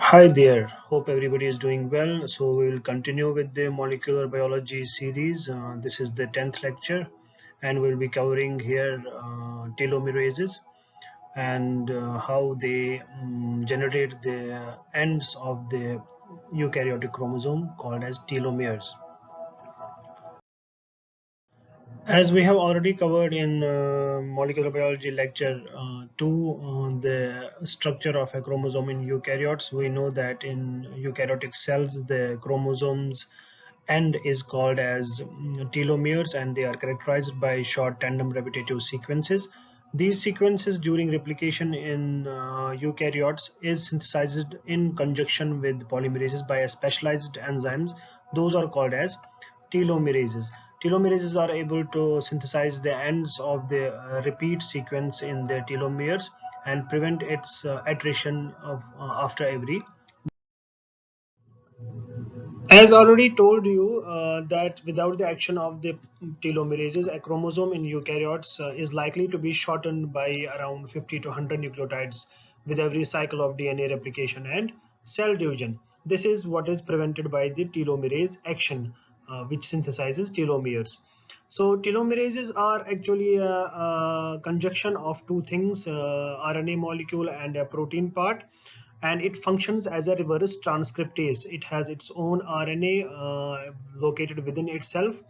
Hi there, hope everybody is doing well. So we will continue with the molecular biology series. This is the 10th lecture and we'll be covering here telomerases and how they generate the ends of the eukaryotic chromosome called as telomeres. As we have already covered in molecular biology lecture 2, the structure of a chromosome in eukaryotes, we know that in eukaryotic cells, the chromosomes end is called as telomeres, and they are characterized by short tandem repetitive sequences. These sequences during replication in eukaryotes is synthesized in conjunction with polymerases by a specialized enzymes. Those are called as telomerases. Telomerases are able to synthesize the ends of the repeat sequence in the telomeres and prevent its attrition after every. As already told you that without the action of the telomerases, a chromosome in eukaryotes is likely to be shortened by around 50 to 100 nucleotides with every cycle of DNA replication and cell division. This is what is prevented by the telomerase action, which synthesizes telomeres. So telomerases are actually a conjunction of two things, RNA molecule and a protein part, and it functions as a reverse transcriptase. It has its own RNA located within itself,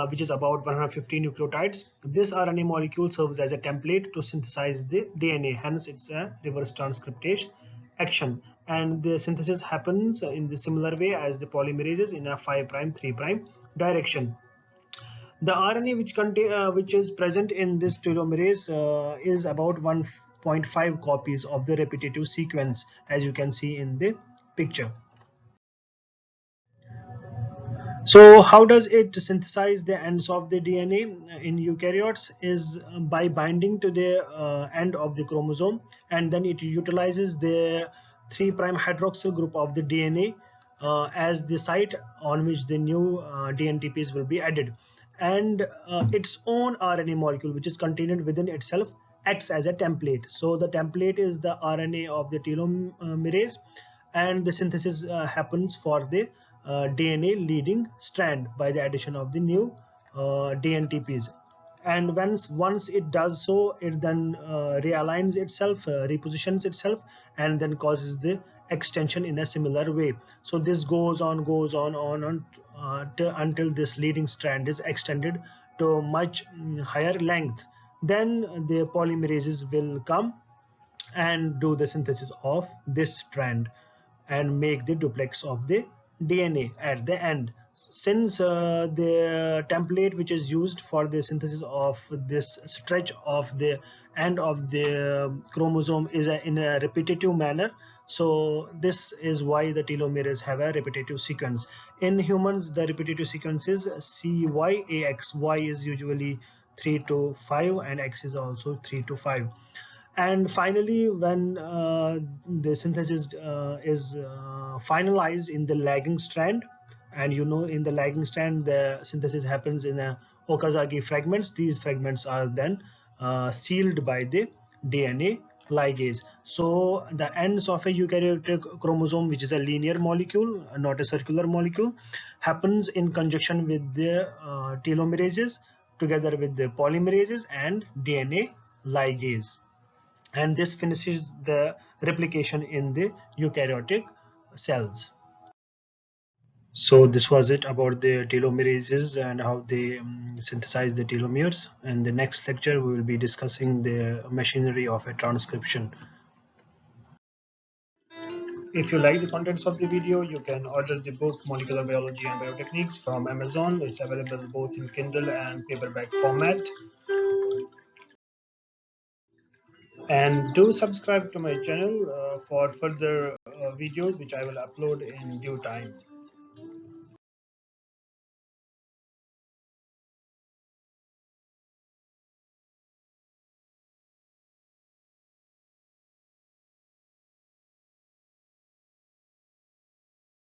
which is about 150 nucleotides. This RNA molecule serves as a template to synthesize the DNA, hence it's a reverse transcriptase action, and the synthesis happens in the similar way as the polymerases in a 5' 3' direction. The RNA which is present in this telomerase is about 1.5 copies of the repetitive sequence, as you can see in the picture. So how does it synthesize the ends of the DNA in eukaryotes? Is by binding to the end of the chromosome, and then it utilizes the 3' hydroxyl group of the DNA as the site on which the new DNTPs will be added, and its own RNA molecule, which is contained within itself, acts as a template. So the template is the RNA of the telomerase, and the synthesis happens for the DNA leading strand by the addition of the new DNTPs. And once it does so, it then realigns itself, repositions itself, and then causes the extension in a similar way. So this goes on until this leading strand is extended to much higher length. Then the polymerases will come and do the synthesis of this strand and make the duplex of the DNA at the end. Since the template which is used for the synthesis of this stretch of the end of the chromosome is in a repetitive manner, so this is why the telomeres have a repetitive sequence. In humans, the repetitive sequence is CYAX. Y is usually 3 to 5 and X is also 3 to 5. And finally, when the synthesis is finalized in the lagging strand, and in the lagging strand the synthesis happens in a Okazaki fragments. These fragments are then sealed by the DNA ligase. So the ends of a eukaryotic chromosome, which is a linear molecule, not a circular molecule, happens in conjunction with the telomerases together with the polymerases and DNA ligase, and this finishes the replication in the eukaryotic cells. So this was it about the telomerases and how they synthesize the telomeres. In the next lecture, we will be discussing the machinery of a transcription. If you like the contents of the video, you can order the book Molecular Biology and Biotechniques from Amazon. It's available both in Kindle and paperback format. And do subscribe to my channel for further videos which I will upload in due time.